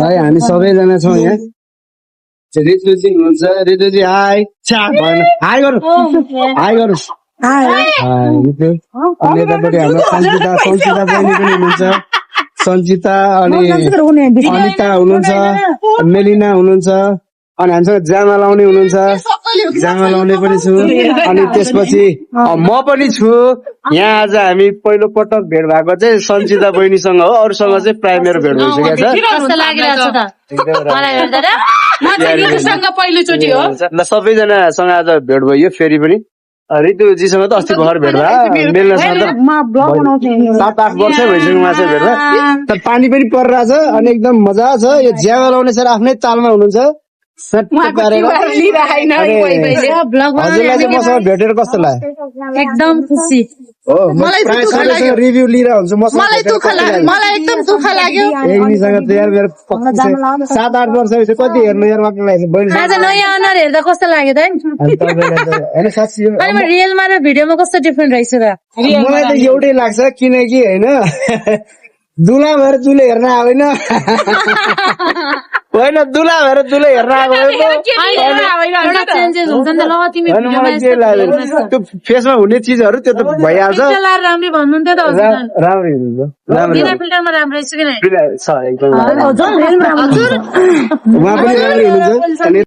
भाइ हामी सबैजना छौँ यहाँ ऋतुजी हुनुहुन्छ ऋतुजी हाई हाई गर्नु हाई गर्नु ऋतु अनि यतापट्टि हाम्रो सञ्चिता बहिनी पनि हुनुहुन्छ सञ्चिता अनि अनिता हुनुहुन्छ मेलिना हुनुहुन्छ अनि हामीसँग जामा लाउने हुनुहुन्छ जामा लाउने पनि छु अनि त्यसपछि म पनि छु यहाँ आज हामी पहिलो पटक भेट भएको चाहिँ सञ्चिता बहिनीसँग हो अरूसँग चाहिँ प्राय मेरो भेट भइसकेको छ ल सबैजनासँग आज भेट भयो फेरि पनि ऋतुजीसँग त अस्ति भर्खर भेट भयो मेलनासँग त 7-8 वर्ष भइसक्यो उहाँसँग भेट भयो तर पानी पनि परिरहेछ अनि एकदम मजा छ यो ज्यामा लाउने सर आफ्नै चालमा हुनुहुन्छ हजुरलाई चाहिँ मसँग भेटेर कस्तो लाग्यो एकदम खुसी रिभ्यू लिएर हुन्छ मलाई एकदम दुःख लाग्यो 7-8 वर्ष भएपछि कति हेर्नु यार आज नयाँ अनुहार हेर्दा कस्तो लाग्यो त रियलमा र भिडियोमा कस्तो डिफरेन्ट रहेछ र मलाई त एउटै लाग्छ किनकि होइन दुला भएर दुले हेर्न आएन होइन दुला भएर दुले हेर्न आएको त्यो फेसमा हुने चिजहरू त्यो त भइहाल्छ राम्रै भन्नुहुन्थ्यो त राम्रै फिल्टरमा राम्रो छ एकदम उहाँ पनि राम्रै हुनुहुन्छ